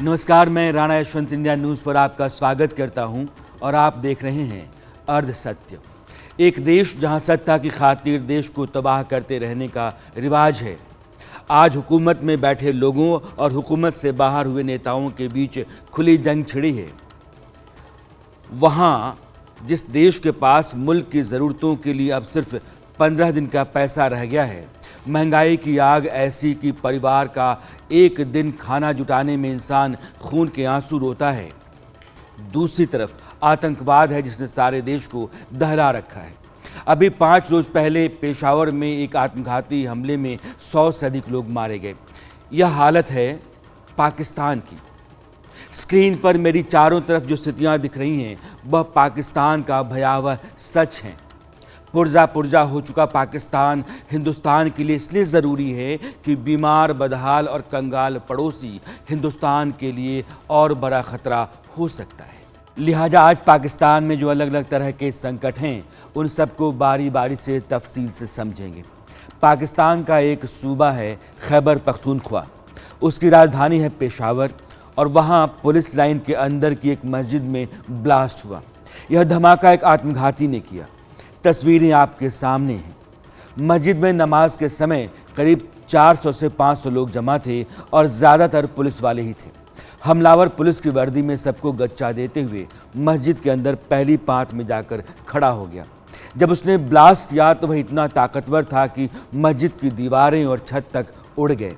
नमस्कार, मैं Rana Yashwant India news पर आपका स्वागत करता हूं और आप देख रहे हैं अर्ध सत्य। एक देश जहां सत्ता की खातिर देश को तबाह करते रहने का रिवाज है। आज हुकूमत में बैठे लोगों और हुकूमत से बाहर हुए नेताओं के बीच खुली जंग छिड़ी है। वहां जिस देश के पास मुल्क की ज़रूरतों के लिए अब सिर्फ 15 दिन का पैसा रह गया है, महंगाई की आग ऐसी कि परिवार का एक दिन खाना जुटाने में इंसान खून के आंसू रोता है। दूसरी तरफ आतंकवाद है जिसने सारे देश को दहला रखा है। अभी 5 रोज पहले पेशावर में एक आत्मघाती हमले में 100 से अधिक लोग मारे गए। यह हालत है पाकिस्तान की। स्क्रीन पर मेरी चारों तरफ जो स्थितियां दिख रही हैं वह पाकिस्तान का भयावह सच है। पुर्जा पुर्जा हो चुका पाकिस्तान हिंदुस्तान के लिए इसलिए ज़रूरी है कि बीमार, बदहाल और कंगाल पड़ोसी हिंदुस्तान के लिए और बड़ा ख़तरा हो सकता है। लिहाजा आज पाकिस्तान में जो अलग अलग तरह के संकट हैं उन सबको बारी बारी से तफसील से समझेंगे। पाकिस्तान का एक सूबा है खैबर पख्तूनख्वा, उसकी राजधानी है पेशावर और वहाँ पुलिस लाइन के अंदर की एक मस्जिद में ब्लास्ट हुआ। यह धमाका एक आत्मघाती ने किया। तस्वीरें आपके सामने हैं। मस्जिद में नमाज के समय करीब 400 से 500 लोग जमा थे और ज़्यादातर पुलिस वाले ही थे। हमलावर पुलिस की वर्दी में सबको गच्चा देते हुए मस्जिद के अंदर पहली पाँत में जाकर खड़ा हो गया। जब उसने ब्लास्ट किया तो वह इतना ताकतवर था कि मस्जिद की दीवारें और छत तक उड़ गए।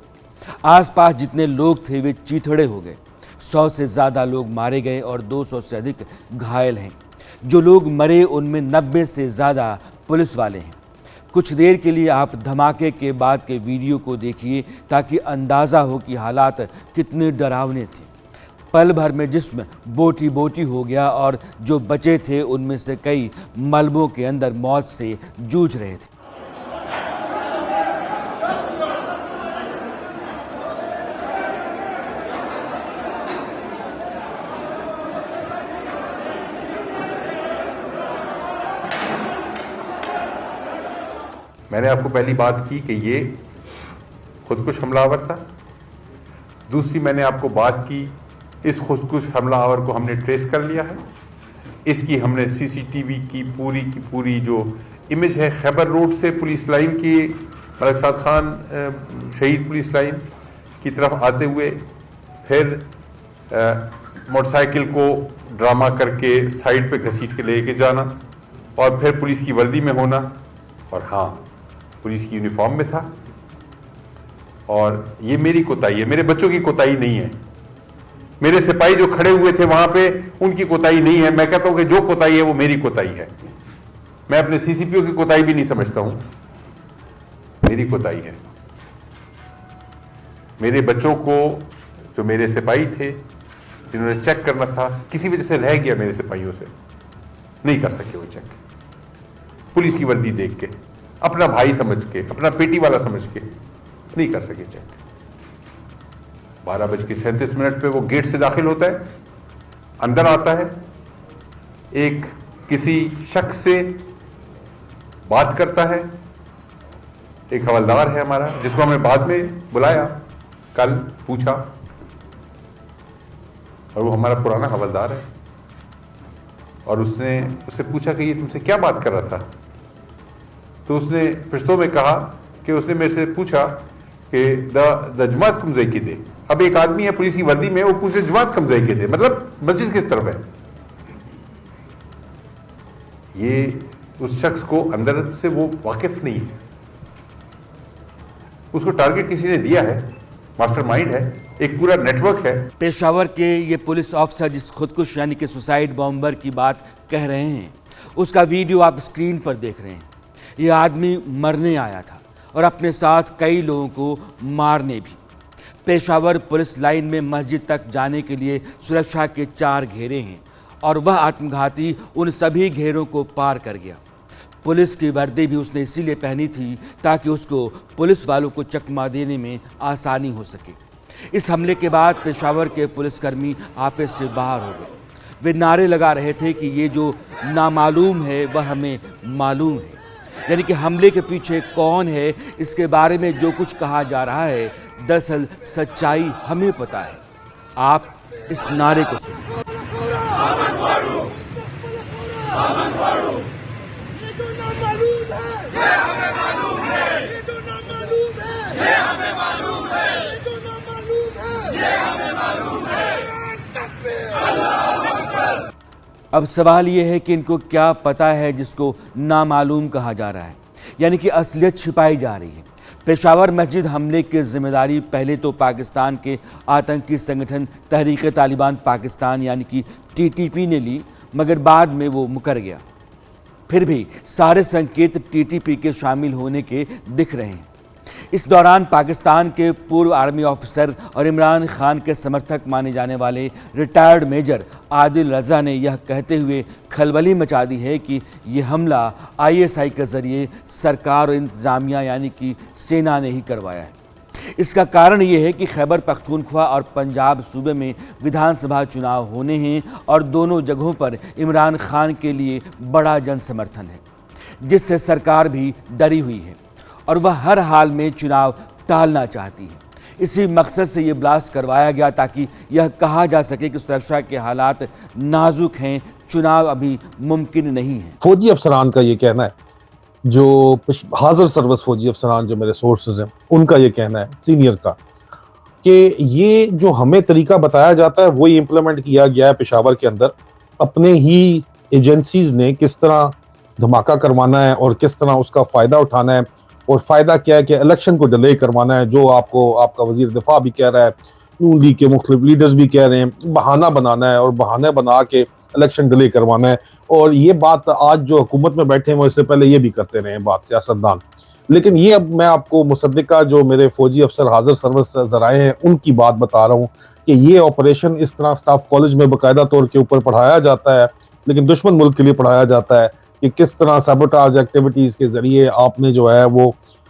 आसपास जितने लोग थे वे चीथड़े हो गए। 100 से ज़्यादा लोग मारे गए और 200 से अधिक घायल हैं। जो लोग मरे उनमें 90 से ज़्यादा पुलिस वाले हैं। कुछ देर के लिए आप धमाके के बाद के वीडियो को देखिए ताकि अंदाज़ा हो कि हालात कितने डरावने थे। पल भर में जिस्म बोटी बोटी हो गया और जो बचे थे उनमें से कई मलबों के अंदर मौत से जूझ रहे थे। मैंने आपको पहली बात की कि ये खुदकुश हमलावर था। दूसरी मैंने आपको बात की इस खुदकुश हमलावर को हमने ट्रेस कर लिया है। इसकी हमने सीसीटीवी की पूरी जो इमेज है खैबर रोड से पुलिस लाइन की मलिक साद खान शहीद पुलिस लाइन की तरफ आते हुए फिर मोटरसाइकिल को ड्रामा करके साइड पे घसीट के लेके जाना और फिर पुलिस की वर्दी में होना, और हाँ पुलिस की यूनिफॉर्म में था। और ये मेरी कोताही है, मेरे बच्चों की कोताही नहीं है। मेरे सिपाही जो खड़े हुए थे वहां पे उनकी कोताही नहीं है। मैं कहता हूं कि जो कोताही है वो मेरी कोताही है। मैं अपने सीसीपीओ की कोताही भी नहीं समझता हूं, मेरी कोताही है। मेरे बच्चों को जो मेरे सिपाही थे जिन्होंने चेक करना था, किसी वजह से रह गया, मेरे सिपाहियों से नहीं कर सके वो चेक। पुलिस की वर्दी देख के, अपना भाई समझ के, अपना पेटी वाला समझ के नहीं कर सके चेक। 12:37 पे वो गेट से दाखिल होता है, अंदर आता है, एक किसी शख्स से बात करता है। एक हवलदार है हमारा जिसको हमने बाद में बुलाया, कल पूछा, और वो हमारा पुराना हवलदार है। और उससे पूछा कि ये तुमसे क्या बात कर रहा था। तो उसने पश्तो में कहा कि उसने मेरे से पूछा कि द जमात कम ज़ई के दे। अब एक आदमी है पुलिस की वर्दी में, वो पूछ रहे जमात कम ज़ई के दे, मतलब मस्जिद किस तरफ है। ये उस शख्स को अंदर से वो वाकिफ नहीं है। उसको टारगेट किसी ने दिया है, मास्टरमाइंड है, एक पूरा नेटवर्क है। पेशावर के ये पुलिस ऑफिसर जिस खुदकुश यानी कि सुसाइड बॉम्बर की बात कह रहे हैं, उसका वीडियो आप स्क्रीन पर देख रहे हैं। ये आदमी मरने आया था और अपने साथ कई लोगों को मारने भी। पेशावर पुलिस लाइन में मस्जिद तक जाने के लिए सुरक्षा के 4 घेरे हैं और वह आत्मघाती उन सभी घेरों को पार कर गया। पुलिस की वर्दी भी उसने इसीलिए पहनी थी ताकि उसको पुलिस वालों को चकमा देने में आसानी हो सके। इस हमले के बाद पेशावर के पुलिसकर्मी आपस से बाहर हो गए। वे नारे लगा रहे थे कि ये जो नामालूम है वह हमें मालूम है। यानी कि हमले के पीछे कौन है, इसके बारे में जो कुछ कहा जा रहा है दरअसल सच्चाई हमें पता है। आप इस नारे को सुनिए। अब सवाल यह है कि इनको क्या पता है जिसको नामालूम कहा जा रहा है, यानी कि असलियत छिपाई जा रही है। पेशावर मस्जिद हमले की जिम्मेदारी पहले तो पाकिस्तान के आतंकी संगठन तहरीक तालिबान पाकिस्तान यानी कि टीटीपी ने ली, मगर बाद में वो मुकर गया। फिर भी सारे संकेत टीटीपी के शामिल होने के दिख रहे हैं। इस दौरान पाकिस्तान के पूर्व आर्मी ऑफिसर और इमरान खान के समर्थक माने जाने वाले रिटायर्ड मेजर आदिल रजा ने यह कहते हुए खलबली मचा दी है कि यह हमला आईएसआई के जरिए सरकार और इंतजामिया यानी कि सेना ने ही करवाया है। इसका कारण यह है कि खैबर पख्तूनख्वा और पंजाब सूबे में विधानसभा चुनाव होने हैं और दोनों जगहों पर इमरान खान के लिए बड़ा जन समर्थन है, जिससे सरकार भी डरी हुई है और वह हर हाल में चुनाव टालना चाहती है। इसी मकसद से ये ब्लास्ट करवाया गया ताकि यह कहा जा सके कि सुरक्षा के हालात नाजुक हैं, चुनाव अभी मुमकिन नहीं है। फौजी अफसरान का ये कहना है, जो हाजिर सर्विस फौजी अफसरान जो मेरे सोर्सेज हैं उनका ये कहना है सीनियर का, कि ये जो हमें तरीका बताया जाता है वही इम्प्लीमेंट किया गया है पेशावर के अंदर। अपने ही एजेंसीज ने किस तरह धमाका करवाना है और किस तरह उसका फ़ायदा उठाना है, और फ़ायदा क्या है कि इलेक्शन को डिले करवाना है, जो आपको आपका वज़ीर दिफा भी कह रहा है, नून लीग के मुख्तलिफ लीडर्स भी कह रहे हैं, बहाना बनाना है और बहाने बना के इलेक्शन डिले करवाना है। और ये बात आज जो हुकूमत में बैठे हैं वो इससे पहले ये भी करते रहे हैं बात सियासतदान। लेकिन ये अब मैं आपको मुसद्दिका जो मेरे फौजी अफसर हाजिर सर्विस जराए हैं उनकी बात बता रहा हूँ कि ये ऑपरेशन इस तरह स्टाफ कॉलेज में बाकायदा तौर के ऊपर पढ़ाया जाता है, लेकिन दुश्मन मुल्क के लिए पढ़ाया जाता है कि किस तरह सैबोटाज एक्टिविटीज़ के ज़रिए आपने जो है वो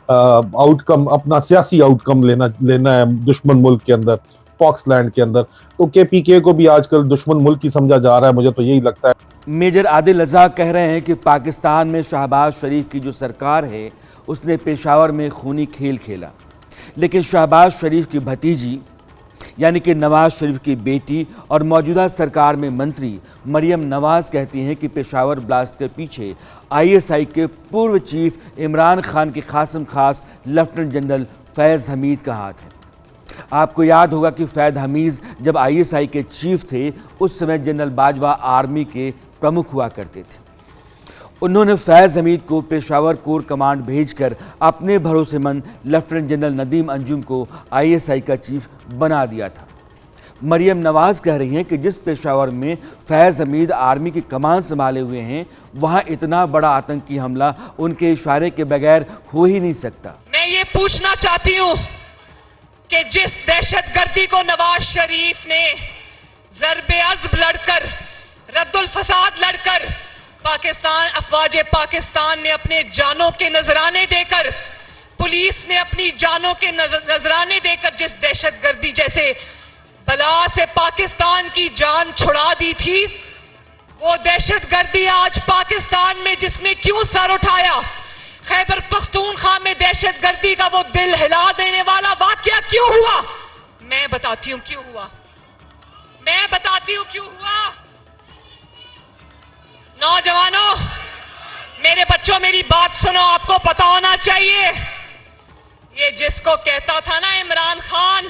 आउटकम, अपना सियासी आउटकम लेना है दुश्मन मुल्क के अंदर, फॉक्सलैंड के अंदर। तो KPK को भी आजकल दुश्मन मुल्क ही समझा जा रहा है, मुझे तो यही लगता है। मेजर आदिल रजा कह रहे हैं कि पाकिस्तान में शहबाज शरीफ की जो सरकार है उसने पेशावर में खूनी खेल खेला, लेकिन शहबाज शरीफ की भतीजी यानी कि नवाज शरीफ की बेटी और मौजूदा सरकार में मंत्री मरियम नवाज कहती हैं कि पेशावर ब्लास्ट के पीछे ISI के पूर्व चीफ इमरान खान के खासम खास लेफ्टिनेंट जनरल फैज़ हमीद का हाथ है। आपको याद होगा कि फैज़ हमीद जब ISI के चीफ थे उस समय जनरल बाजवा आर्मी के प्रमुख हुआ करते थे। उन्होंने फैज़ हमीद को पेशावर कोर कमांड भेजकर अपने भरोसेमंद लेफ्टिनेंट जनरल नदीम अंजुम को ISI का चीफ बना दिया था। मरियम नवाज कह रही हैं कि जिस पेशावर में फैज़ हमीद आर्मी की कमान संभाले हुए हैं वहां इतना बड़ा आतंकी हमला उनके इशारे के बगैर हो ही नहीं सकता। मैं ये पूछना चाहती हूँ कि जिस दहशतगर्दी को नवाज शरीफ ने ज़र्बे अज़्ब लड़कर, रद्दुल फसाद लड़कर, पाकिस्तान अफवाज पाकिस्तान ने अपने जानों के नजराने देकर, पुलिस ने अपनी जानों के नजराने देकर जिस दहशतगर्दी जैसे बला से पाकिस्तान की जान छुड़ा दी थी, वो दहशतगर्दी आज पाकिस्तान में जिसने क्यों सर उठाया, खैबर पख्तूनख्वा में दहशतगर्दी का वो दिल हिला देने वाला वाकया क्यों हुआ? मैं बताती हूं क्यों हुआ, मैं बताती हूं क्यों हुआ। नौजवानों, मेरे बच्चों, मेरी बात सुनो, आपको पता होना चाहिए, ये जिसको कहता था ना इमरान खान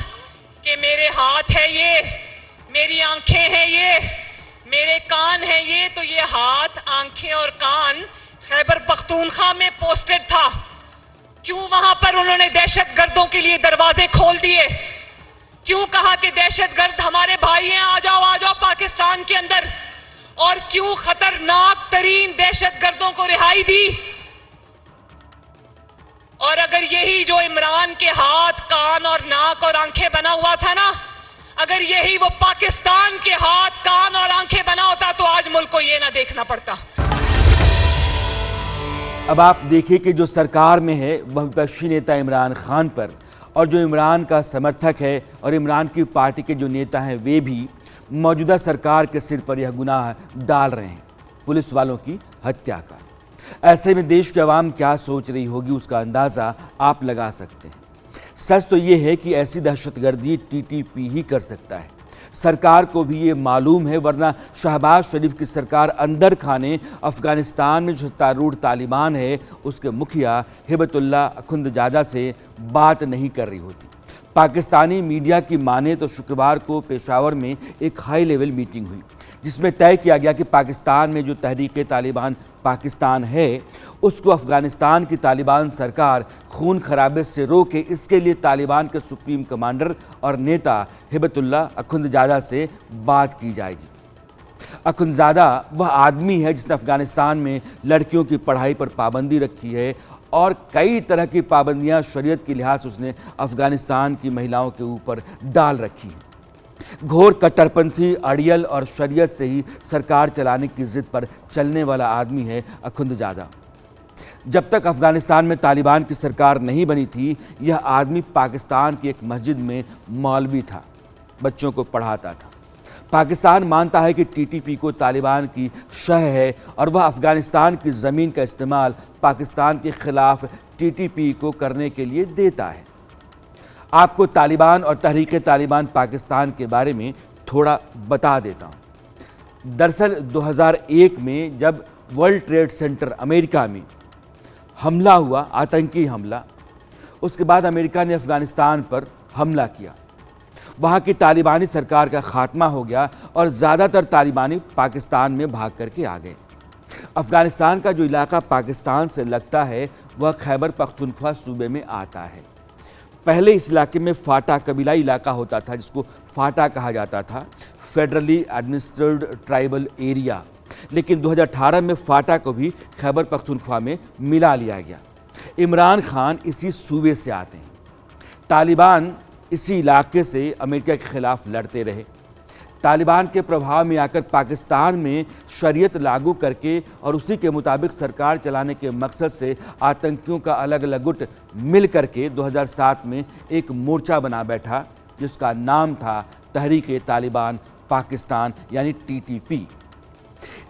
कि मेरे हाथ है ये, मेरी आंखें हैं ये, मेरे कान हैं ये, तो ये हाथ, आंखें और कान खैबर पख्तूनख्वा में पोस्टेड था। क्यों वहां पर उन्होंने दहशतगर्दों के लिए दरवाजे खोल दिए? क्यों कहा कि दहशतगर्द हमारे भाई हैं, आ जाओ पाकिस्तान के अंदर? और क्यों खतरनाक तरीन दहशतगर्दों को रिहाई दी? और अगर यही जो इमरान के हाथ, कान और नाक और आंखें बना हुआ था ना, अगर यही वो पाकिस्तान के हाथ, कान और आंखें बना होता तो आज मुल्क को ये ना देखना पड़ता। अब आप देखिए कि जो सरकार में है वह विपक्षी नेता इमरान खान पर, और जो इमरान का समर्थक है और इमरान की पार्टी के जो नेता हैं वे भी मौजूदा सरकार के सिर पर यह गुनाह डाल रहे हैं, पुलिस वालों की हत्या का। ऐसे में देश की आवाम क्या सोच रही होगी उसका अंदाज़ा आप लगा सकते हैं। सच तो ये है कि ऐसी दहशतगर्दी TTP ही कर सकता है। सरकार को भी ये मालूम है, वरना शहबाज शरीफ की सरकार अंदर खाने अफगानिस्तान में जो सत्तारूढ़ तालिबान है उसके मुखिया हिबतुल्लाह अखुंदजादा से बात नहीं कर रही होती। पाकिस्तानी मीडिया की माने तो शुक्रवार को पेशावर में एक हाई लेवल मीटिंग हुई जिसमें तय किया गया कि पाकिस्तान में जो तहरीक तालिबान पाकिस्तान है उसको अफगानिस्तान की तालिबान सरकार खून खराबे से रोके, इसके लिए तालिबान के सुप्रीम कमांडर और नेता हिबतुल्लाह अखुंदजादा से बात की जाएगी। अखुंदजादा वह आदमी है जिसने अफगानिस्तान में लड़कियों की पढ़ाई पर पाबंदी रखी है और कई तरह की पाबंदियां शरीयत के लिहाज से उसने अफगानिस्तान की महिलाओं के ऊपर डाल रखी हैं। घोर कट्टरपंथी अड़ियल और शरीयत से ही सरकार चलाने की जिद पर चलने वाला आदमी है अखुंदजादा। जब तक अफगानिस्तान में तालिबान की सरकार नहीं बनी थी, यह आदमी पाकिस्तान की एक मस्जिद में मौलवी था, बच्चों को पढ़ाता था। पाकिस्तान मानता है कि टीटीपी को तालिबान की शह है और वह अफगानिस्तान की ज़मीन का इस्तेमाल पाकिस्तान के खिलाफ टीटीपी को करने के लिए देता है। आपको तालिबान और तहरीक तालिबान पाकिस्तान के बारे में थोड़ा बता देता हूँ। दरअसल 2001 में जब वर्ल्ड ट्रेड सेंटर अमेरिका में हमला हुआ, आतंकी हमला, उसके बाद अमेरिका ने अफगानिस्तान पर हमला किया। वहाँ की तालिबानी सरकार का खात्मा हो गया और ज़्यादातर तालिबानी पाकिस्तान में भाग करके आ गए। अफगानिस्तान का जो इलाका पाकिस्तान से लगता है वह खैबर पख्तूनख्वा सूबे में आता है। पहले इस इलाके में फाटा कबीलाई इलाका होता था जिसको फाटा कहा जाता था, फेडरली एडमिनिस्ट्रेड ट्राइबल एरिया, लेकिन 2018 में फाटा को भी खैबर पख्तूनख्वा में मिला लिया गया। इमरान खान इसी सूबे से आते हैं। तालिबान इसी इलाके से अमेरिका के खिलाफ लड़ते रहे। तालिबान के प्रभाव में आकर पाकिस्तान में शरीयत लागू करके और उसी के मुताबिक सरकार चलाने के मकसद से आतंकियों का अलग अलग गुट मिल करके 2007 में एक मोर्चा बना बैठा जिसका नाम था तहरीक तालिबान पाकिस्तान यानी टीटीपी।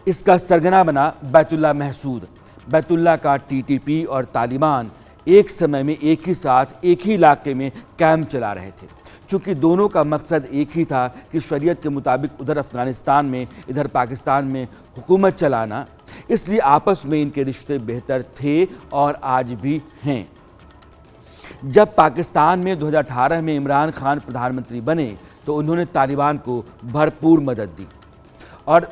इसका सरगना बना बैतुल्लाह महसूद। बैतुल्लाह का टीटीपी और तालिबान एक समय में एक ही साथ एक ही इलाके में कैंप चला रहे थे। चूँकि दोनों का मकसद एक ही था कि शरीयत के मुताबिक उधर अफगानिस्तान में इधर पाकिस्तान में हुकूमत चलाना, इसलिए आपस में इनके रिश्ते बेहतर थे और आज भी हैं। जब पाकिस्तान में 2018 में इमरान खान प्रधानमंत्री बने तो उन्होंने तालिबान को भरपूर मदद दी और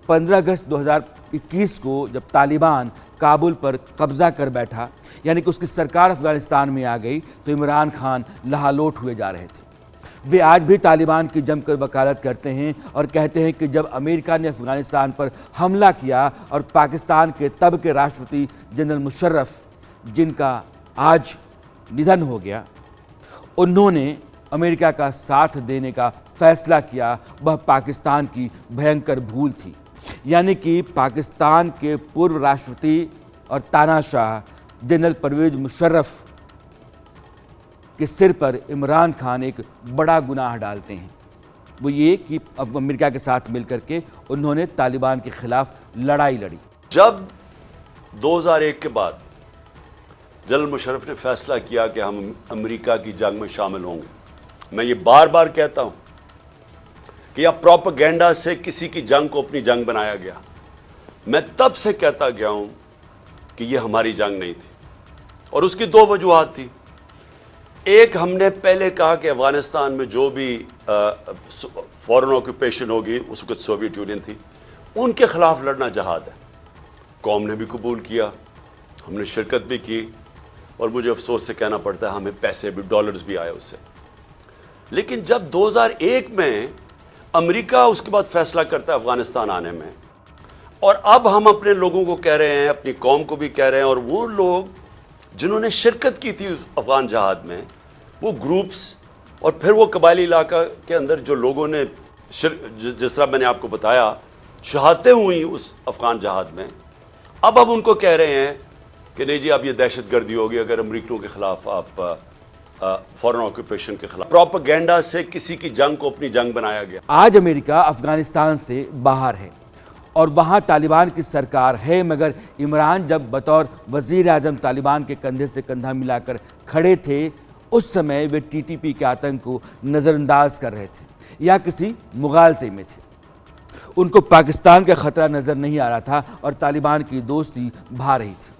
15 अगस्त 2021 को जब तालिबान काबुल पर कब्जा कर बैठा, यानी कि उसकी सरकार अफगानिस्तान में आ गई, तो इमरान खान लहालोट हुए जा रहे थे। वे आज भी तालिबान की जमकर वकालत करते हैं और कहते हैं कि जब अमेरिका ने अफगानिस्तान पर हमला किया और पाकिस्तान के तब के राष्ट्रपति जनरल मुशर्रफ, जिनका आज निधन हो गया, उन्होंने अमेरिका का साथ देने का फैसला किया, वह पाकिस्तान की भयंकर भूल थी। यानी कि पाकिस्तान के पूर्व राष्ट्रपति और तानाशाह जनरल परवेज मुशर्रफ के सिर पर इमरान खान एक बड़ा गुनाह डालते हैं, वो ये कि अब अमेरिका के साथ मिलकर के उन्होंने तालिबान के खिलाफ लड़ाई लड़ी। जब 2001 के बाद जनरल मुशर्रफ ने फैसला किया कि हम अमेरिका की जंग में शामिल होंगे, मैं ये बार बार कहता हूं कि यह प्रोपेगेंडा से किसी की जंग को अपनी जंग बनाया गया। मैं तब से कहता गया हूं कि यह हमारी जंग नहीं थी और उसकी दो वजूहात थी। एक, हमने पहले कहा कि अफगानिस्तान में जो भी फॉरेन ऑक्यूपेशन होगी, उस वक्त सोवियत यूनियन थी, उनके खिलाफ लड़ना जहाद है। कौम ने भी कबूल किया, हमने शिरकत भी की और मुझे अफसोस से कहना पड़ता है हमें पैसे भी, डॉलर्स भी आए उससे। लेकिन जब 2001 में अमेरिका उसके बाद फैसला करता है अफगानिस्तान आने में, और अब हम अपने लोगों को कह रहे हैं, अपनी कौम को भी कह रहे हैं, और वो लोग जिन्होंने शिरकत की थी उस अफगान जहाद में, वो ग्रुप्स और फिर वो कबायली इलाका के अंदर जो लोगों ने जिस तरह मैंने आपको बताया शहादतें हुई उस अफगान जहाद में, अब हम उनको कह रहे हैं कि नहीं जी अब ये दहशत गर्दी होगी अगर अमरीकियों के खिलाफ आप फॉरेन ऑक्यूपेशन के खिलाफ। प्रोपेगेंडा से किसी की जंग को अपनी जंग बनाया गया। आज अमेरिका अफगानिस्तान से बाहर है और वहाँ तालिबान की सरकार है, मगर इमरान जब बतौर वज़ीर आज़म तालिबान के कंधे से कंधा मिलाकर खड़े थे, उस समय वे टीटीपी के आतंक को नज़रअंदाज कर रहे थे। या किसी मुगालते में थे। उनको पाकिस्तान का खतरा नजर नहीं आ रहा था और तालिबान की दोस्ती भा रही थी।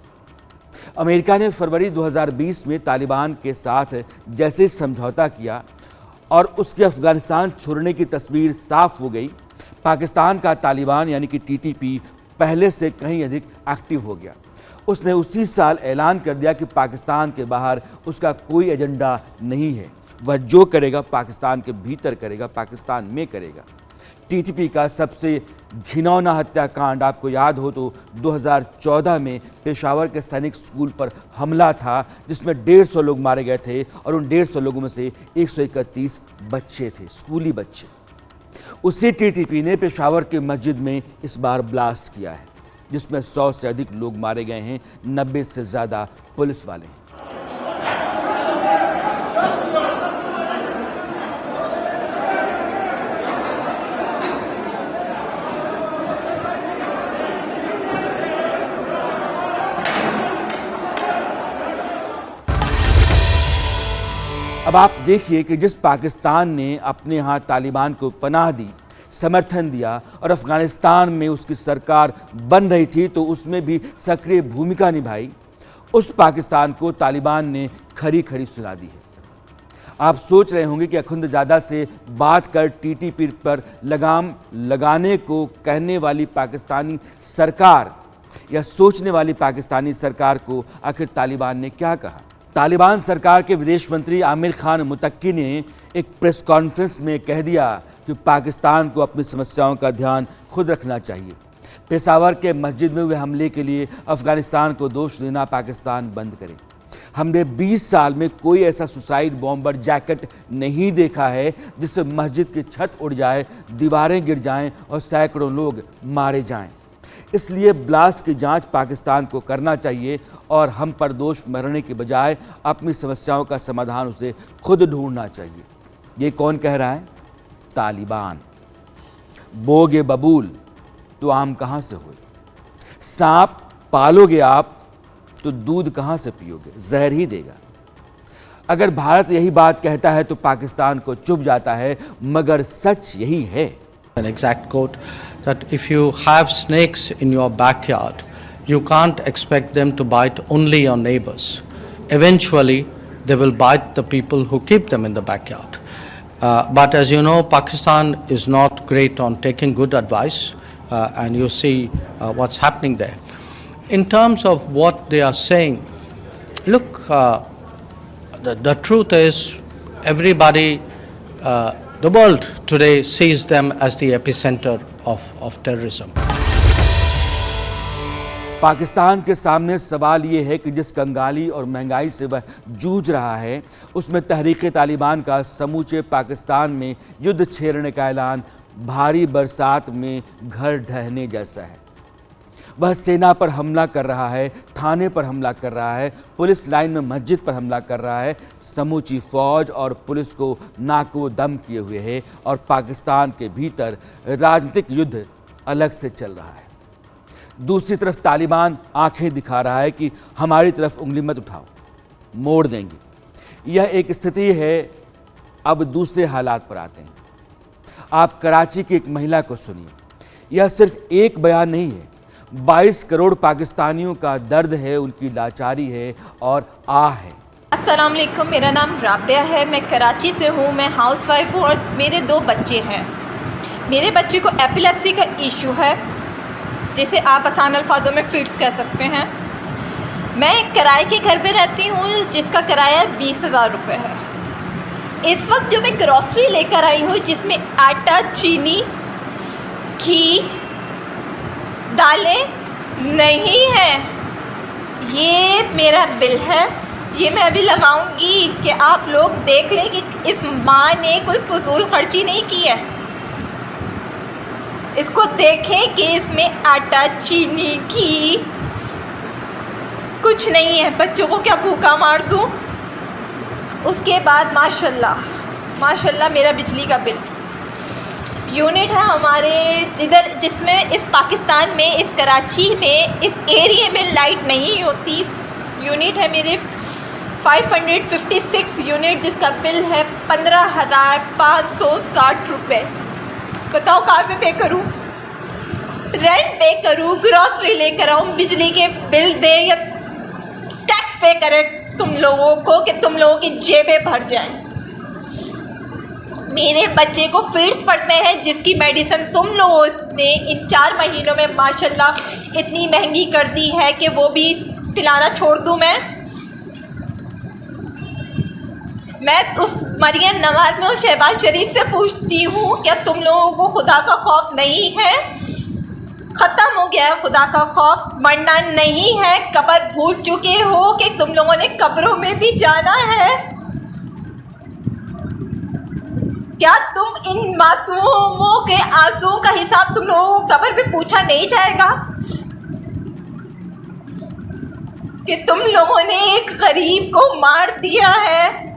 अमेरिका ने फरवरी 2020 में तालिबान के साथ जैसे समझौता किया और उसके अफगानिस्तान छोड़ने की तस्वीर साफ हो गई, पाकिस्तान का तालिबान यानी कि टीटीपी पहले से कहीं अधिक एक्टिव हो गया। उसने उसी साल ऐलान कर दिया कि पाकिस्तान के बाहर उसका कोई एजेंडा नहीं है, वह जो करेगा पाकिस्तान के भीतर करेगा, पाकिस्तान में करेगा। टीटीपी का सबसे घिनौना हत्याकांड आपको याद हो तो 2014 में पेशावर के सैनिक स्कूल पर हमला था, जिसमें 150 लोग मारे गए थे और उन 150 लोगों में से 131 बच्चे थे, स्कूली बच्चे। उसी टीटीपी ने पेशावर के मस्जिद में इस बार ब्लास्ट किया है, जिसमें 100 से अधिक लोग मारे गए हैं, 90 से ज़्यादा पुलिस वाले हैं। अब आप देखिए कि जिस पाकिस्तान ने अपने यहाँ तालिबान को पनाह दी, समर्थन दिया और अफगानिस्तान में उसकी सरकार बन रही थी तो उसमें भी सक्रिय भूमिका निभाई, उस पाकिस्तान को तालिबान ने खरी खरी सुना दी है। आप सोच रहे होंगे कि अखुंदजादा से बात कर टीटीपी पर लगाम लगाने को कहने वाली पाकिस्तानी सरकार या सोचने वाली पाकिस्तानी सरकार को आखिर तालिबान ने क्या कहा। तालिबान सरकार के विदेश मंत्री आमिर खान मुतक्की ने एक प्रेस कॉन्फ्रेंस में कह दिया कि पाकिस्तान को अपनी समस्याओं का ध्यान खुद रखना चाहिए। पेशावर के मस्जिद में हुए हमले के लिए अफगानिस्तान को दोष देना पाकिस्तान बंद करे। हमने 20 साल में कोई ऐसा सुसाइड बॉम्बर जैकेट नहीं देखा है जिससे मस्जिद की छत उड़ जाए, दीवारें गिर जाएं और सैकड़ों लोग मारे जाएं। इसलिए ब्लास्ट की जांच पाकिस्तान को करना चाहिए और हम पर दोष मरने के बजाय अपनी समस्याओं का समाधान उसे खुद ढूंढना चाहिए। ये कौन कह रहा है? तालिबान। बोगे बबूल तो आम कहाँ से हुए? सांप पालोगे आप तो दूध कहाँ से पियोगे? जहर ही देगा। अगर भारत यही बात कहता है तो पाकिस्तान को चुभ जाता है, मगर सच यही है। An exact quote that if you have snakes in your backyard, you can't expect them to bite only your neighbors. Eventually, they will bite the people who keep them in the backyard. But as you know, Pakistan is not great on taking good advice, and you see what's happening there. In terms of what they are saying, look, the truth is everybody the world today sees them as the epicenter of terrorism. Pakistan के सामने सवाल ये है कि जिस कंगाली और महंगाई से वह जूझ रहा है, उसमें तहरीक तालिबान का समूचे पाकिस्तान में युद्ध छेड़ने का ऐलान भारी बरसात में घर ढहने जैसा है। वह सेना पर हमला कर रहा है, थाने पर हमला कर रहा है, पुलिस लाइन में मस्जिद पर हमला कर रहा है, समूची फौज और पुलिस को नाको दम किए हुए है और पाकिस्तान के भीतर राजनीतिक युद्ध अलग से चल रहा है। दूसरी तरफ तालिबान आंखें दिखा रहा है कि हमारी तरफ उंगली मत उठाओ, मोड़ देंगे। यह एक स्थिति है। अब दूसरे हालात पर आते हैं। आप कराची की एक महिला को सुनिए। यह सिर्फ एक बयान नहीं है, 22 करोड़ पाकिस्तानियों का दर्द है, उनकी लाचारी है और आह है। अस्सलाम वालेकुम, मेरा नाम राबिया है, मैं कराची से हूँ। मैं हाउसवाइफ हूँ और मेरे 2 बच्चे हैं। मेरे बच्चे को एपिलेप्सी का इशू है, जिसे आप आसान अल्फाजों में फिट्स कह सकते हैं। मैं किराए के घर पे रहती हूँ जिसका किराया 20,000 रुपये है। इस वक्त जो मैं ग्रॉसरी लेकर आई हूँ, जिसमें आटा, चीनी, घी, दालें नहीं है, ये मेरा बिल है। ये मैं अभी लगाऊंगी कि आप लोग देख लें कि इस माँ ने कोई फजूल खर्ची नहीं की है। इसको देखें कि इसमें आटा, चीनी, घी कुछ नहीं है। बच्चों को क्या भूखा मार दूं? उसके बाद माशाल्लाह मेरा बिजली का बिल यूनिट है हमारे इधर, जिसमें इस पाकिस्तान में, इस कराची में, इस एरिया में लाइट नहीं होती। यूनिट है मेरे 556 यूनिट, जिसका बिल है 15,560 रुपये। बताओ कहाँ से पे करूँ? रेंट पे करूँ, ग्रॉसरी लेकर आऊँ, बिजली के बिल दे या टैक्स पे करें तुम लोगों को कि तुम लोगों की जेबें भर जाएं। मेरे बच्चे को फीड्स पड़ते हैं जिसकी मेडिसिन तुम लोगों ने इन 4 महीनों में माशाल्लाह इतनी महंगी कर दी है कि वो भी पिलाना छोड़ दूं। मैं उस मरियम नवाज में उस शहबाज शरीफ से पूछती हूँ, क्या तुम लोगों को खुदा का खौफ नहीं है? खत्म हो गया है खुदा का खौफ, मरना नहीं है, कब्र भूल चुके हो कि तुम लोगों ने कब्रों में भी जाना है। क्या तुम इन मासूमों के आंसुओं का हिसाब तुम लोगों को कब्र में पूछा नहीं जाएगा कि तुम लोगों ने एक गरीब को मार दिया है?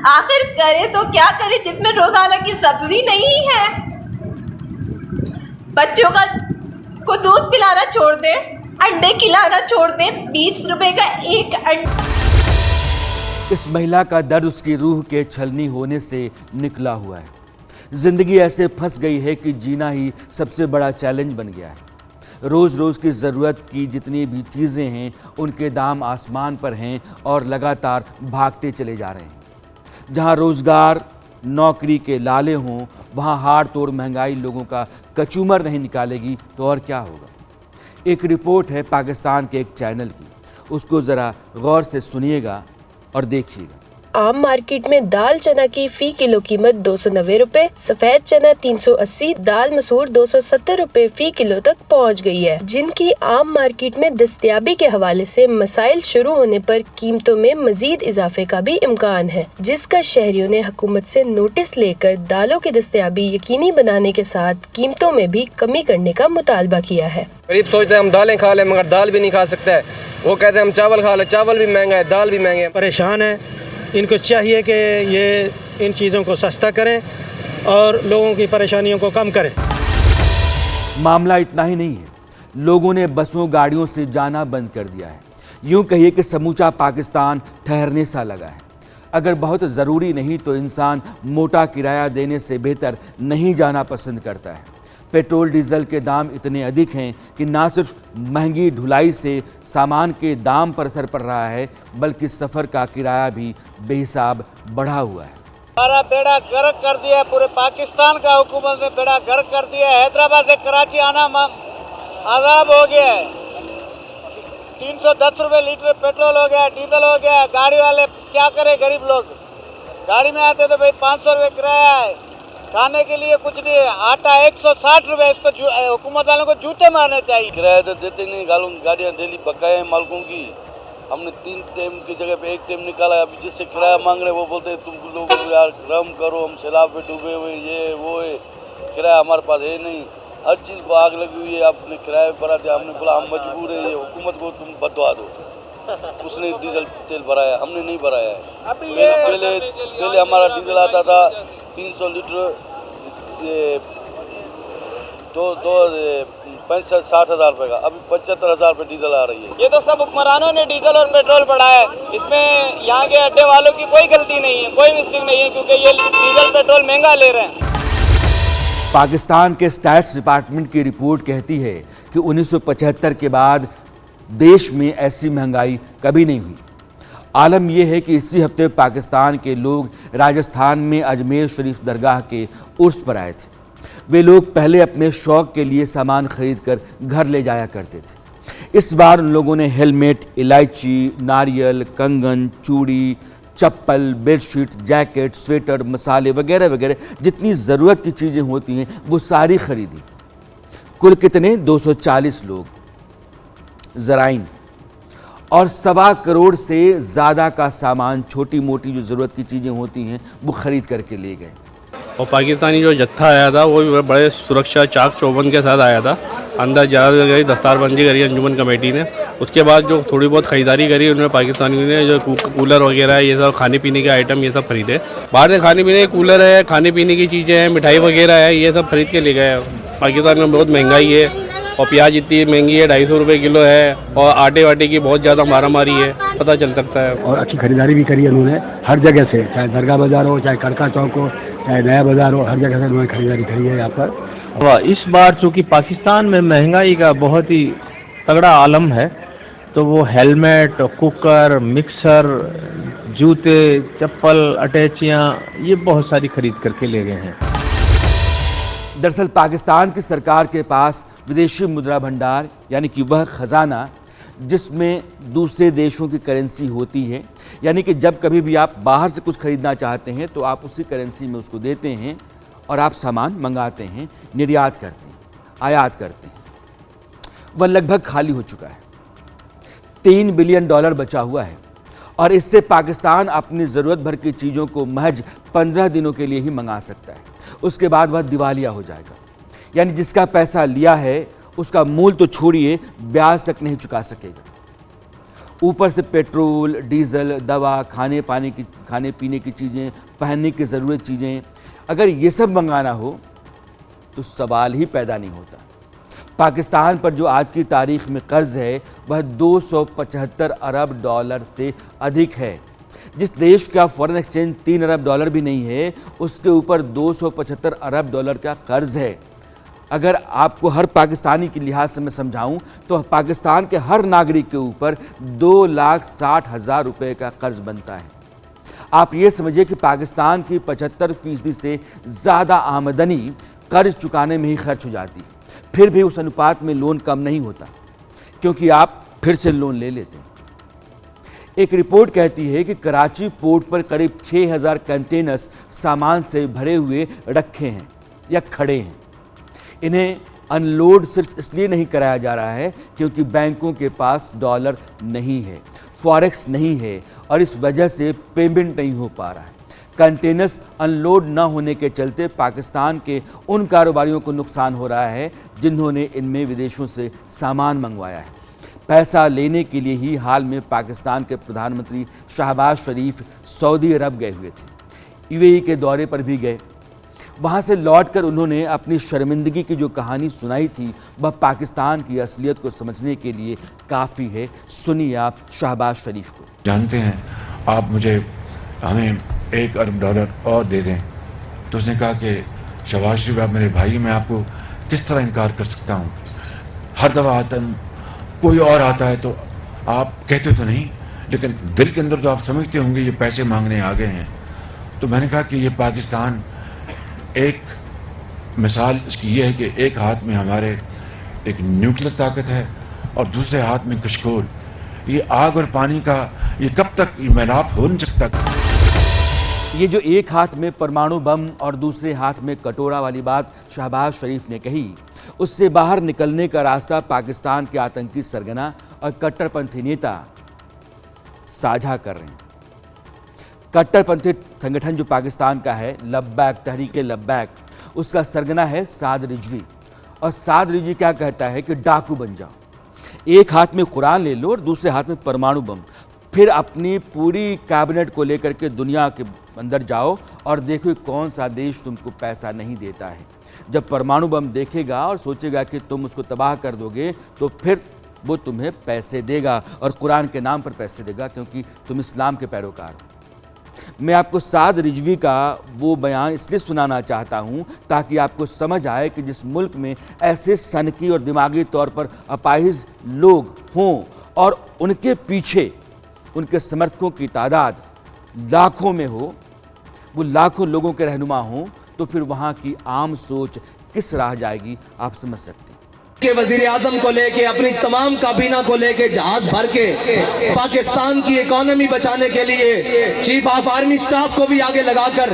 आखिर करे तो क्या करे जिसमें रोजाना की सब्जी नहीं है? बच्चों को दूध पिलाना छोड़ दे, अंडे खिलाना छोड़ दे, 20 रुपए का एक अंडा। इस महिला का दर्द उसकी रूह के छलनी होने से निकला हुआ है। जिंदगी ऐसे फंस गई है कि जीना ही सबसे बड़ा चैलेंज बन गया है। रोज़ रोज़ की ज़रूरत की जितनी भी चीज़ें हैं उनके दाम आसमान पर हैं और लगातार भागते चले जा रहे हैं। जहां रोज़गार नौकरी के लाले हों वहां हाड़ तोड़ महंगाई लोगों का कचूमर नहीं निकालेगी तो और क्या होगा। एक रिपोर्ट है पाकिस्तान के एक चैनल की, उसको ज़रा गौर से सुनिएगा और देखिएगा। आम मार्केट में दाल चना की फी किलो कीमत 290 रुपए, सफेद चना 380, दाल मसूर 270 रुपए फी किलो तक पहुंच गई है, जिनकी आम मार्केट में दस्तयाबी के हवाले से मसाइल शुरू होने पर कीमतों में मजीद इजाफे का भी इम्कान है, जिसका शहरियों ने हुकूमत से नोटिस लेकर दालों की दस्तयाबी यकीनी बनाने के साथ कीमतों में भी कमी करने का मुतालबा किया है। गरीब सोचते हैं हम दालें खा लें, मगर दाल भी नहीं खा सकते हैं। वो कहते हैं हम चावल खा लें, चावल भी महंगा है, दाल भी महंगे है। परेशान है, इनको चाहिए कि ये इन चीज़ों को सस्ता करें और लोगों की परेशानियों को कम करें। मामला इतना ही नहीं है, लोगों ने बसों गाड़ियों से जाना बंद कर दिया है। यूं कहिए कि समूचा पाकिस्तान ठहरने सा लगा है। अगर बहुत ज़रूरी नहीं तो इंसान मोटा किराया देने से बेहतर नहीं जाना पसंद करता है। पेट्रोल डीजल के दाम इतने अधिक हैं कि ना सिर्फ महंगी ढुलाई से सामान के दाम पर असर पड़ रहा है, बल्कि सफ़र का किराया भी बेहिसाब बढ़ा हुआ है। हमारा बेड़ा गर्क कर दिया है, पूरे पाकिस्तान का हुकूमत ने बेड़ा गर्क कर दिया है। हैदराबाद से कराची आना आज़ाब हो गया है। 310 रुपये लीटर पेट्रोल हो गया, डीजल हो गया। गाड़ी वाले क्या करे, गरीब लोग गाड़ी में आते तो भाई 500 रुपये किराया है, खाने के लिए कुछ नहीं है। आटा 160 रुपये, इसको हुकूमत वालों को जूते मारने चाहिए। किराया तो देते नहीं, गाड़ियाँ डेली बकाया है मालकों की। हमने 3 टाइम की जगह पे 1 टाइम निकाला है। अभी जिससे किराया मांग रहे वो बोलते हैं तुम लोग यार रहम करो, हम सैलाब पे डूबे हुए, ये वो है, किराया हमारे पास है नहीं। हर चीज़ को आग लगी हुई है, आपने किराया भरा दिया। हमने बोला हम मजबूर है, ये हुकूमत को तुम बदवा दो। उसने डीजल तेल भराया, हमने नहीं भराया है। पहले हमारा डीजल आता था 300 लीटर, ये 65-60 हज़ार रुपये का, अभी 75,000 रुपये डीजल आ रही है। ये तो सब हुक्मरानों ने डीजल और पेट्रोल बढ़ाया है। इसमें यहाँ के अड्डे वालों की कोई गलती नहीं है, कोई मिस्टेक नहीं है, क्योंकि ये डीजल पेट्रोल महंगा ले रहे हैं। पाकिस्तान के स्टैट्स डिपार्टमेंट की रिपोर्ट कहती है कि 1975 के बाद देश में ऐसी महंगाई कभी नहीं हुई। आलम यह है कि इसी हफ्ते पाकिस्तान के लोग राजस्थान में अजमेर शरीफ दरगाह के उर्स पर आए थे। वे लोग पहले अपने शौक के लिए सामान खरीद कर घर ले जाया करते थे। इस बार उन लोगों ने हेलमेट, इलायची, नारियल, कंगन, चूड़ी, चप्पल, बेडशीट, जैकेट, स्वेटर, मसाले वगैरह वगैरह जितनी ज़रूरत की चीज़ें होती हैं वो सारी खरीदी। कुल कितने? 240 लोग। ज़राइन और 1.25 करोड़ से ज़्यादा का सामान, छोटी मोटी जो ज़रूरत की चीज़ें होती हैं वो ख़रीद करके ले गए। और पाकिस्तानी जो जत्था आया था वो बड़े सुरक्षा चाक चौबंद के साथ आया था। अंदर ज़्यादा गई, दस्तारबंदी करी अंजुमन कमेटी ने। उसके बाद जो थोड़ी बहुत ख़रीदारी करी उन्होंने पाकिस्तानियों ने, जो कूलर वगैरह ये सब खाने पीने के आइटम ये सब खरीदे। बाहर से खाने पीने के कूलर है, खाने पीने की चीज़ें हैं, मिठाई वगैरह है, ये सब खरीद के ले गए। पाकिस्तान में बहुत महंगाई है और प्याज इतनी महंगी है, 250 रुपये किलो है, और आटे वाटे की बहुत ज़्यादा मारामारी है, पता चल सकता है। और अच्छी खरीदारी भी करी है उन्होंने हर जगह से, चाहे दरगाह बाजार हो, चाहे कड़का चौक हो, चाहे नया बाजार हो, हर जगह से उन्होंने खरीदारी करी है यहाँ पर। इस बार चूँकि पाकिस्तान में महंगाई का बहुत ही तगड़ा आलम है, तो वो हेलमेट, कुकर, मिक्सर, जूते, चप्पल, अटैचियाँ, ये बहुत सारी खरीद करके ले गए हैं। दरअसल पाकिस्तान की सरकार के पास विदेशी मुद्रा भंडार यानी कि वह खजाना जिसमें दूसरे देशों की करेंसी होती है, यानी कि जब कभी भी आप बाहर से कुछ खरीदना चाहते हैं तो आप उसी करेंसी में उसको देते हैं और आप सामान मंगाते हैं, निर्यात करते हैं, आयात करते हैं, वह लगभग खाली हो चुका है। $3 बिलियन बचा हुआ है और इससे पाकिस्तान अपनी ज़रूरत भर की चीज़ों को महज 15 दिनों के लिए ही मंगा सकता है। उसके बाद वह दिवालिया हो जाएगा, यानी जिसका पैसा लिया है उसका मूल तो छोड़िए, ब्याज तक नहीं चुका सकेगा। ऊपर से पेट्रोल, डीजल, दवा, खाने पीने की चीज़ें, पहनने की ज़रूरत चीज़ें, अगर ये सब मंगाना हो तो सवाल ही पैदा नहीं होता। पाकिस्तान पर जो आज की तारीख में कर्ज है वह $275 अरब से अधिक है। जिस देश का फॉरेन एक्सचेंज $3 अरब भी नहीं है, उसके ऊपर $275 अरब का कर्ज है। अगर आपको हर पाकिस्तानी के लिहाज से मैं समझाऊं तो पाकिस्तान के हर नागरिक के ऊपर 2,60,000 रुपये का कर्ज बनता है। आप ये समझिए कि पाकिस्तान की 75% से ज़्यादा आमदनी कर्ज चुकाने में ही खर्च हो जाती है। फिर भी उस अनुपात में लोन कम नहीं होता, क्योंकि आप फिर से लोन ले लेते हैं। एक रिपोर्ट कहती है कि कराची पोर्ट पर करीब 6,000 कंटेनर्स सामान से भरे हुए रखे हैं या खड़े हैं। इन्हें अनलोड सिर्फ इसलिए नहीं कराया जा रहा है क्योंकि बैंकों के पास डॉलर नहीं है, फॉरेक्स नहीं है और इस वजह से पेमेंट नहीं हो पा रहा है। कंटेनर्स अनलोड न होने के चलते पाकिस्तान के उन कारोबारियों को नुकसान हो रहा है जिन्होंने इनमें विदेशों से सामान मंगवाया है। पैसा लेने के लिए ही हाल में पाकिस्तान के प्रधानमंत्री शहबाज शरीफ सऊदी अरब गए हुए थे, यूएई के दौरे पर भी गए। वहाँ से लौटकर उन्होंने अपनी शर्मिंदगी की जो कहानी सुनाई थी वह पाकिस्तान की असलियत को समझने के लिए काफ़ी है। सुनिए आप शहबाज शरीफ को। जानते हैं आप हमें $1 अरब और दे दें, तो उसने कहा कि शहबाज शरीफ आप मेरे भाई, मैं आपको किस तरह इनकार कर सकता हूँ। हर दफ़ा आता कोई और आता है तो आप कहते तो नहीं, लेकिन दिल के अंदर तो आप समझते होंगे ये पैसे मांगने आ गए हैं। तो मैंने कहा कि ये पाकिस्तान एक मिसाल इसकी ये है कि एक हाथ में हमारे एक न्यूक्लियर ताकत है और दूसरे हाथ में कशकोल। ये आग और पानी का ये कब तक मिलाप हो नहीं सकता। ये जो एक हाथ में परमाणु बम और दूसरे हाथ में कटोरा वाली बात शहबाज शरीफ ने कही, उससे बाहर निकलने का रास्ता पाकिस्तान के आतंकी सरगना और कट्टरपंथी नेता साझा कर रहे हैं। कट्टरपंथी संगठन जो पाकिस्तान का है, लब्बैक, तहरीके लब्बैक, उसका सरगना है साद रिजवी। और साद रिजवी क्या कहता है कि डाकू बन जाओ, एक हाथ में कुरान ले लो और दूसरे हाथ में परमाणु बम, फिर अपनी पूरी कैबिनेट को लेकर के दुनिया के अंदर जाओ और देखो कौन सा देश तुमको पैसा नहीं देता है। जब परमाणु बम देखेगा और सोचेगा कि तुम उसको तबाह कर दोगे तो फिर वो तुम्हें पैसे देगा और कुरान के नाम पर पैसे देगा, क्योंकि तुम इस्लाम के पैरोकार हो। मैं आपको साद रिजवी का वो बयान इसलिए सुनाना चाहता हूँ ताकि आपको समझ आए कि जिस मुल्क में ऐसे सनकी और दिमागी तौर पर अपाहिज लोग हों और उनके पीछे उनके समर्थकों की तादाद लाखों में हो, वो लाखों लोगों के रहनुमा हों, तो फिर वहाँ की आम सोच किस राह जाएगी आप समझ सकते हैं। के वजीर आजम को लेके, अपनी तमाम काबीना को लेके जहाज भर के पाकिस्तान की इकोनॉमी बचाने के लिए चीफ ऑफ आर्मी स्टाफ को भी आगे लगाकर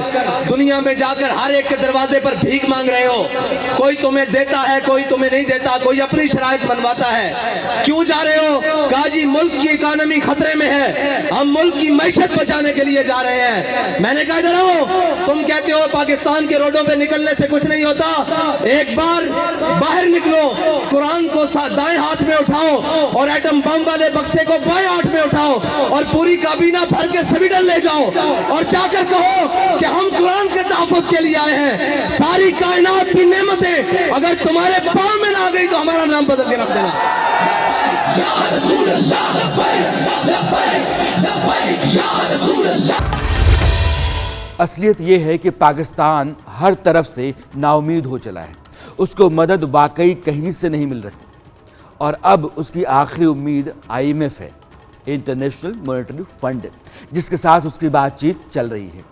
दुनिया में जाकर हर एक के दरवाजे पर भीख मांग रहे हो। कोई तुम्हें देता है, कोई तुम्हें नहीं देता, कोई अपनी शराइत बनवाता है। क्यों जा रहे हो? कहा जी मुल्क की इकोनॉमी खतरे में है, हम मुल्क की मैशत बचाने के लिए जा रहे हैं। मैंने कहा इधर आओ, तुम कहते हो पाकिस्तान के रोडों पे निकलने से कुछ नहीं होता, एक बार बाहर निकलो, कुरान को दाएं हाथ में उठाओ और एटम बम वाले बक्से को बाएं हाथ में उठाओ और पूरी काबीना भर के स्वीडन ले जाओ और जाकर कहो कि हम कुरान के तहफ़्फ़ुज़ के लिए आए हैं। सारी कायनात की नेमतें अगर तुम्हारे पाँव में ना आ गई तो हमारा नाम बदल के रख देना। या रसूल अल्लाह, या रसूल अल्लाह। असलियत ये है कि पाकिस्तान हर तरफ से नाउमीद हो चला है। उसको मदद वाकई कहीं से नहीं मिल रही और अब उसकी आखिरी उम्मीद IMF है, इंटरनेशनल मॉनेटरी फंड, जिसके साथ उसकी बातचीत चल रही है।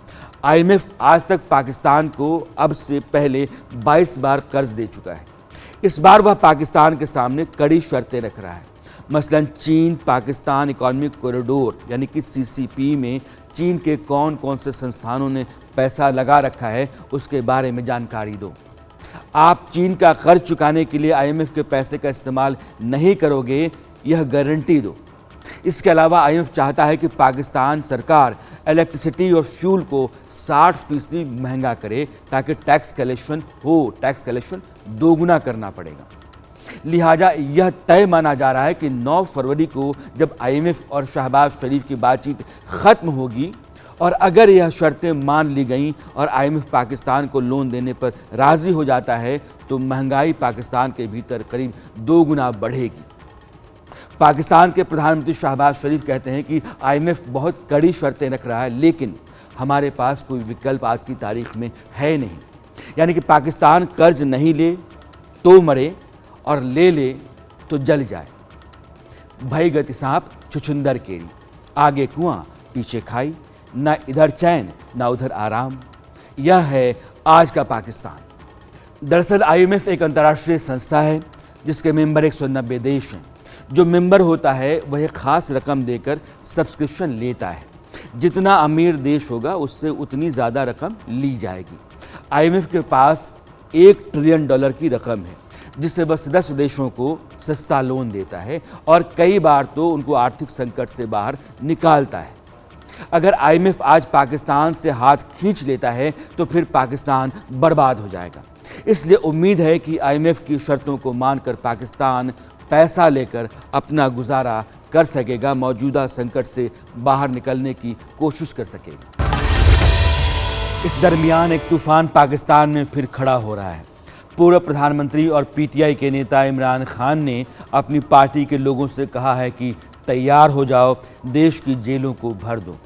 IMF आज तक पाकिस्तान को अब से पहले 22 बार कर्ज दे चुका है। इस बार वह पाकिस्तान के सामने कड़ी शर्तें रख रहा है। मसलन चीन पाकिस्तान इकोनॉमिक कॉरिडोर यानी कि CCP में चीन के कौन कौन से संस्थानों ने पैसा लगा रखा है उसके बारे में जानकारी दो। आप चीन का कर्ज चुकाने के लिए IMF के पैसे का इस्तेमाल नहीं करोगे, यह गारंटी दो। इसके अलावा IMF चाहता है कि पाकिस्तान सरकार इलेक्ट्रिसिटी और फ्यूल को 60% महंगा करे ताकि टैक्स कलेक्शन दोगुना करना पड़ेगा। लिहाजा यह तय माना जा रहा है कि 9 फरवरी को जब IMF और शहबाज शरीफ की बातचीत ख़त्म होगी और अगर यह शर्तें मान ली गईं और IMF पाकिस्तान को लोन देने पर राज़ी हो जाता है तो महंगाई पाकिस्तान के भीतर करीब 2 गुना बढ़ेगी। पाकिस्तान के प्रधानमंत्री शहबाज शरीफ कहते हैं कि IMF बहुत कड़ी शर्तें रख रहा है, लेकिन हमारे पास कोई विकल्प आज की तारीख में है नहीं। यानी कि पाकिस्तान कर्ज नहीं ले तो मरे और ले तो जल जाए। भई गति सांप छुछुंदर केरी, आगे कुआं पीछे खाई, ना इधर चैन ना उधर आराम। यह है आज का पाकिस्तान। दरअसल IMF एक अंतर्राष्ट्रीय संस्था है जिसके मेंबर 190 देश हैं। जो मेंबर होता है वह एक खास रकम देकर सब्सक्रिप्शन लेता है। जितना अमीर देश होगा उससे उतनी ज़्यादा रकम ली जाएगी। IMF के पास $1 ट्रिलियन की रकम है जिससे वह सदस्य देशों को सस्ता लोन देता है और कई बार तो उनको आर्थिक संकट से बाहर निकालता है। अगर IMF आज पाकिस्तान से हाथ खींच लेता है तो फिर पाकिस्तान बर्बाद हो जाएगा। इसलिए उम्मीद है कि IMF की शर्तों को मानकर पाकिस्तान पैसा लेकर अपना गुजारा कर सकेगा, मौजूदा संकट से बाहर निकलने की कोशिश कर सकेगा। इस दरमियान एक तूफान पाकिस्तान में फिर खड़ा हो रहा है। पूर्व प्रधानमंत्री और PTI के नेता इमरान खान ने अपनी पार्टी के लोगों से कहा है कि तैयार हो जाओ, देश की जेलों को भर दो।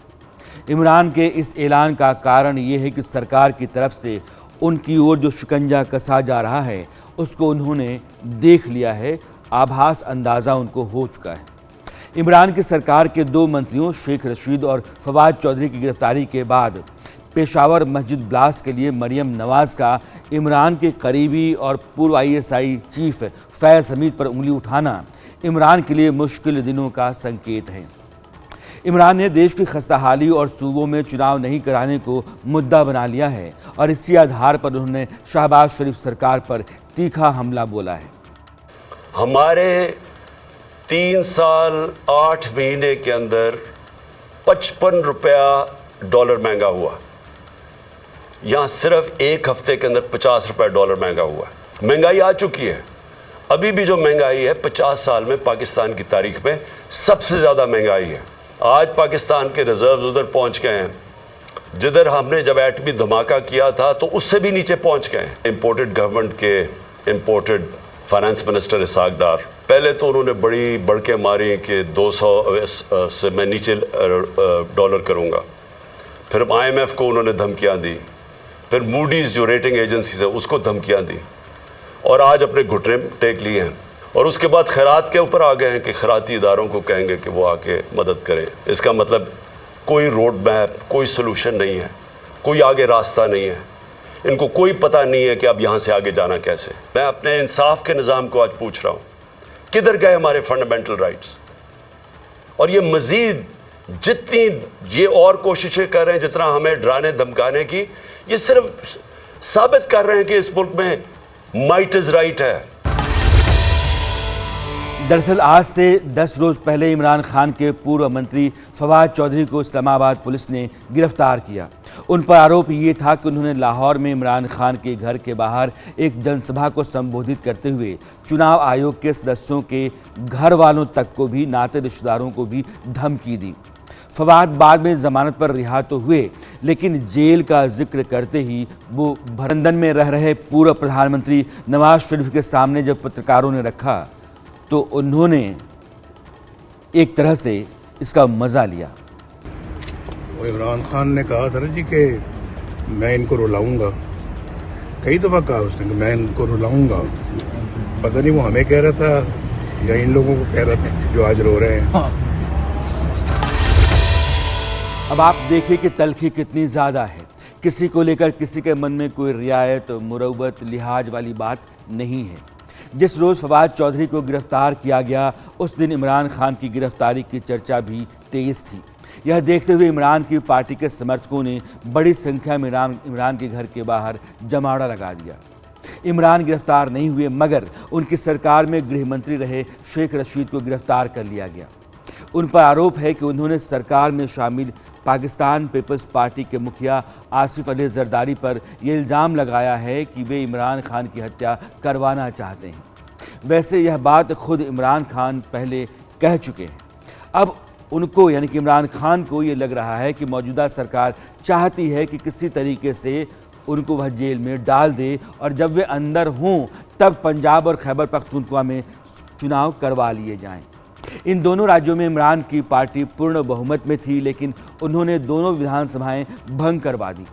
इमरान के इस ऐलान का कारण ये है कि सरकार की तरफ से उनकी ओर जो शिकंजा कसा जा रहा है उसको उन्होंने देख लिया है, आभास अंदाज़ा उनको हो चुका है। इमरान की सरकार के 2 मंत्रियों शेख रशीद और फवाद चौधरी की गिरफ्तारी के बाद पेशावर मस्जिद ब्लास्ट के लिए मरियम नवाज़ का इमरान के करीबी और पूर्व ISI चीफ फैज़ हमीद पर उंगली उठाना इमरान के लिए मुश्किल दिनों का संकेत है। इमरान ने देश की खस्ताहाली और सूबों में चुनाव नहीं कराने को मुद्दा बना लिया है और इसी आधार पर उन्होंने शहबाज शरीफ सरकार पर तीखा हमला बोला है। हमारे 3 साल 8 महीने के अंदर 55 रुपया डॉलर महंगा हुआ। यहां सिर्फ 1 हफ्ते के अंदर 50 रुपया डॉलर महंगा हुआ। महंगाई आ चुकी है। अभी भी जो महंगाई है 50 साल में पाकिस्तान की तारीख में सबसे ज्यादा महंगाई है। आज पाकिस्तान के रिजर्व उधर पहुंच गए हैं जिधर हमने जब एटमी धमाका किया था तो उससे भी नीचे पहुंच गए हैं। इंपोर्टेड गवर्नमेंट के इंपोर्टेड फाइनेंस मिनिस्टर इसाक डार, पहले तो उन्होंने बड़ी बढ़के मारी कि 200 से मैं नीचे डॉलर करूंगा। फिर IMF को उन्होंने धमकियां दी, फिर मूडीज जो रेटिंग एजेंसी है उसको धमकियां दी और आज अपने घुटने टेक लिए हैं और उसके बाद खैरात के ऊपर आ गए हैं कि खैराती इदारों को कहेंगे कि वो आके मदद करें। इसका मतलब कोई रोड मैप, कोई सोल्यूशन नहीं है, कोई आगे रास्ता नहीं है। इनको कोई पता नहीं है कि अब यहां से आगे जाना कैसे। मैं अपने इंसाफ के निज़ाम को आज पूछ रहा हूं, किधर गए हमारे फंडामेंटल राइट्स? और ये मजीद जितनी ये और कोशिशें कर रहे हैं, जितना हमें डराने धमकाने की, ये सिर्फ साबित कर रहे हैं कि इस मुल्क में माइट इज राइट है। दरअसल आज से 10 रोज पहले इमरान खान के पूर्व मंत्री फवाद चौधरी को इस्लामाबाद पुलिस ने गिरफ्तार किया उन पर आरोप ये था कि उन्होंने लाहौर में इमरान खान के घर के बाहर एक जनसभा को संबोधित करते हुए चुनाव आयोग के सदस्यों के घर वालों तक को भी, नाते रिश्तेदारों को भी धमकी दी। फवाद बाद में जमानत पर रिहा तो हुए, लेकिन जेल का जिक्र करते ही वो लंदन में रह रहे पूर्व प्रधानमंत्री नवाज शरीफ के सामने जब पत्रकारों ने रखा तो उन्होंने एक तरह से इसका मजा लिया। वो इमरान खान ने कहा था ना जी कि मैं इनको रुलाऊंगा, कई दफ़ा कहा उसने कि मैं इनको रुलाऊंगा। पता नहीं वो हमें कह रहा था या इन लोगों को कह रहा था जो आज रो रहे हैं। अब आप देखिए कि तलखी कितनी ज़्यादा है। किसी को लेकर किसी के मन में कोई रियायत, मुरव्वत, लिहाज वाली बात नहीं है। जिस रोज़ फवाद चौधरी को गिरफ्तार किया गया उस दिन इमरान खान की गिरफ्तारी की चर्चा भी तेज़ थी। यह देखते हुए इमरान की पार्टी के समर्थकों ने बड़ी संख्या में इमरान के घर के बाहर जमावड़ा लगा दिया। इमरान गिरफ्तार नहीं हुए, मगर उनकी सरकार में गृह मंत्री रहे शेख रशीद को गिरफ्तार कर लिया गया। उन पर आरोप है कि उन्होंने सरकार में शामिल पाकिस्तान पीपल्स पार्टी के मुखिया आसिफ अली जरदारी पर यह इल्ज़ाम लगाया है कि वे इमरान खान की हत्या करवाना चाहते हैं। वैसे यह बात खुद इमरान खान पहले कह चुके हैं। अब उनको यानी कि इमरान खान को ये लग रहा है कि मौजूदा सरकार चाहती है कि किसी तरीके से उनको वह जेल में डाल दे और जब वे अंदर हों तब पंजाब और खैबर पख्तूनख्वा में चुनाव करवा लिए जाएं। इन दोनों राज्यों में इमरान की पार्टी पूर्ण बहुमत में थी, लेकिन उन्होंने दोनों विधानसभाएं भंग करवा दी।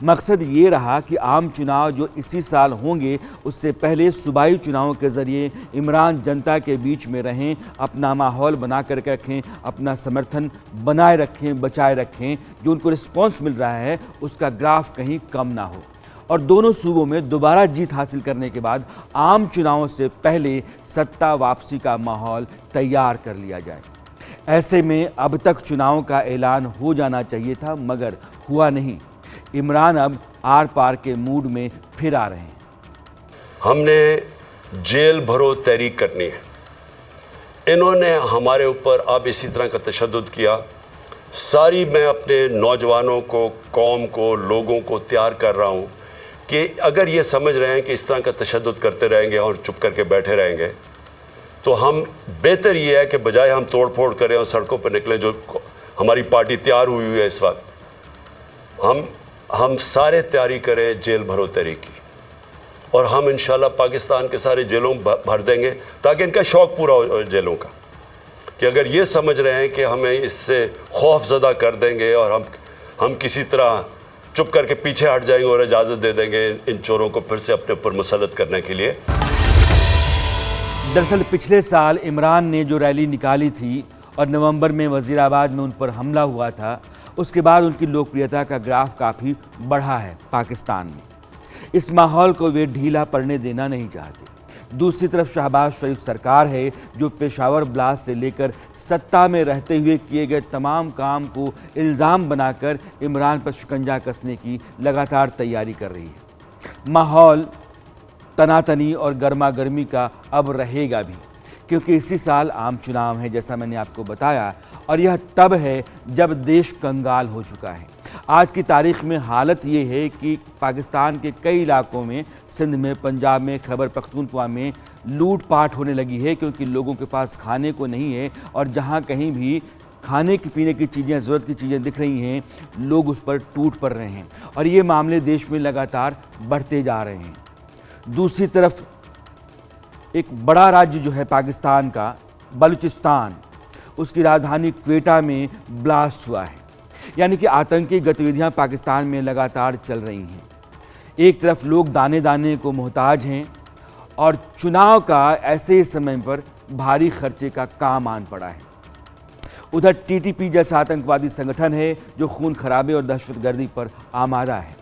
मकसद ये रहा कि आम चुनाव जो इसी साल होंगे उससे पहले सूबाई चुनावों के ज़रिए इमरान जनता के बीच में रहें, अपना माहौल बना कर रखें, अपना समर्थन बनाए रखें, बचाए रखें। जो उनको रिस्पॉन्स मिल रहा है उसका ग्राफ कहीं कम ना हो और दोनों सूबों में दोबारा जीत हासिल करने के बाद आम चुनावों से पहले सत्ता वापसी का माहौल तैयार कर लिया जाए। ऐसे में अब तक चुनावों का ऐलान हो जाना चाहिए था, मगर हुआ नहीं। इमरान अब आर पार के मूड में फिर आ रहे हैं। हमने जेल भरो तहरीक करनी है। इन्होंने हमारे ऊपर अब इसी तरह का तशद्दुद किया। सारी मैं अपने नौजवानों को, कौम को, लोगों को तैयार कर रहा हूं कि अगर ये समझ रहे हैं कि इस तरह का तशद्दुद करते रहेंगे और चुप करके बैठे रहेंगे तो हम बेहतर ये है कि बजाय हम तोड़ फोड़ करें और सड़कों पर निकलें, जो हमारी पार्टी तैयार हुई है इस वक्त, हम सारे तैयारी करें जेल भरो तहरीक की और हम इंशाल्लाह पाकिस्तान के सारे जेलों भर देंगे ताकि इनका शौक पूरा हो जेलों का। कि अगर ये समझ रहे हैं कि हमें इससे खौफजदा कर देंगे और हम किसी तरह चुप करके पीछे हट जाएंगे और इजाज़त दे देंगे इन चोरों को फिर से अपने ऊपर मुसल्लत करने के लिए। दरअसल पिछले साल इमरान ने जो रैली निकाली थी और नवंबर में वजीराबाद में उन पर हमला हुआ था, उसके बाद उनकी लोकप्रियता का ग्राफ काफ़ी बढ़ा है पाकिस्तान में। इस माहौल को वे ढीला पड़ने देना नहीं चाहते। दूसरी तरफ शहबाज शरीफ सरकार है जो पेशावर ब्लास्ट से लेकर सत्ता में रहते हुए किए गए तमाम काम को इल्ज़ाम बनाकर इमरान पर शिकंजा कसने की लगातार तैयारी कर रही है। माहौल तनातनी और गर्मा गर्मी का अब रहेगा भी, क्योंकि इसी साल आम चुनाव है जैसा मैंने आपको बताया, और यह तब है जब देश कंगाल हो चुका है। आज की तारीख में हालत ये है कि पाकिस्तान के कई इलाकों में, सिंध में, पंजाब में, खैबर पख्तूनख्वा में लूटपाट होने लगी है, क्योंकि लोगों के पास खाने को नहीं है और जहाँ कहीं भी खाने की पीने की चीज़ें, ज़रूरत की चीज़ें दिख रही हैं, लोग उस पर टूट पड़ रहे हैं और ये मामले देश में लगातार बढ़ते जा रहे हैं। दूसरी तरफ एक बड़ा राज्य जो है पाकिस्तान का, बलूचिस्तान, उसकी राजधानी क्वेटा में ब्लास्ट हुआ है। यानी कि आतंकी गतिविधियां पाकिस्तान में लगातार चल रही हैं। एक तरफ लोग दाने दाने को मोहताज हैं और चुनाव का ऐसे समय पर भारी खर्चे का काम आन पड़ा है। उधर टीटीपी जैसा आतंकवादी संगठन है जो खून खराबे और दहशतगर्दी पर आमादा है।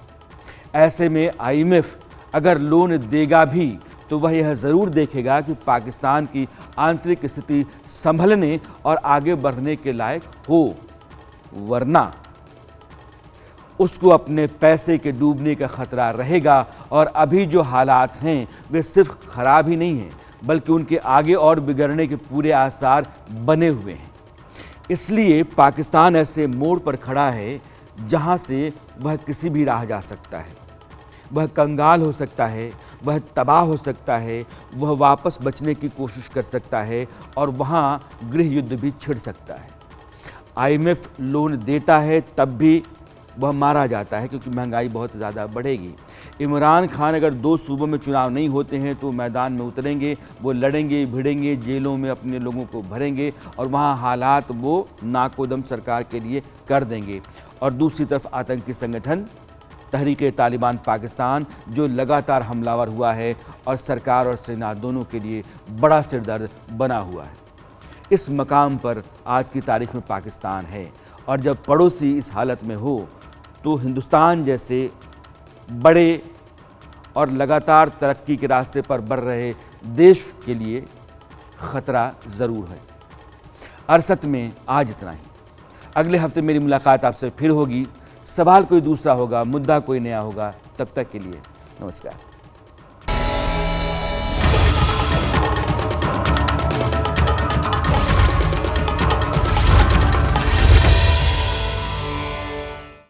ऐसे में IMF अगर लोन देगा भी तो वह यह ज़रूर देखेगा कि पाकिस्तान की आंतरिक स्थिति संभलने और आगे बढ़ने के लायक हो, वरना उसको अपने पैसे के डूबने का खतरा रहेगा। और अभी जो हालात हैं वे सिर्फ खराब ही नहीं हैं, बल्कि उनके आगे और बिगड़ने के पूरे आसार बने हुए हैं। इसलिए पाकिस्तान ऐसे मोड़ पर खड़ा है जहां से वह किसी भी राह जा सकता है। वह कंगाल हो सकता है, वह तबाह हो सकता है, वह वापस बचने की कोशिश कर सकता है और वहां गृह युद्ध भी छिड़ सकता है। IMF लोन देता है तब भी वह मारा जाता है क्योंकि महंगाई बहुत ज़्यादा बढ़ेगी। इमरान खान अगर 2 सूबों में चुनाव नहीं होते हैं तो मैदान में उतरेंगे, वो लड़ेंगे, भिड़ेंगे, जेलों में अपने लोगों को भरेंगे और वहाँ हालात वो नाकोदम सरकार के लिए कर देंगे। और दूसरी तरफ आतंकी संगठन तहरीक-ए-तालिबान पाकिस्तान जो लगातार हमलावर हुआ है और सरकार और सेना दोनों के लिए बड़ा सिरदर्द बना हुआ है। इस मकाम पर आज की तारीख में पाकिस्तान है और जब पड़ोसी इस हालत में हो तो हिंदुस्तान जैसे बड़े और लगातार तरक्की के रास्ते पर बढ़ रहे देश के लिए ख़तरा ज़रूर है। अरसत में आज इतना ही। अगले हफ्ते मेरी मुलाकात आपसे फिर होगी। सवाल कोई दूसरा होगा, मुद्दा कोई नया होगा। तब तक के लिए नमस्कार।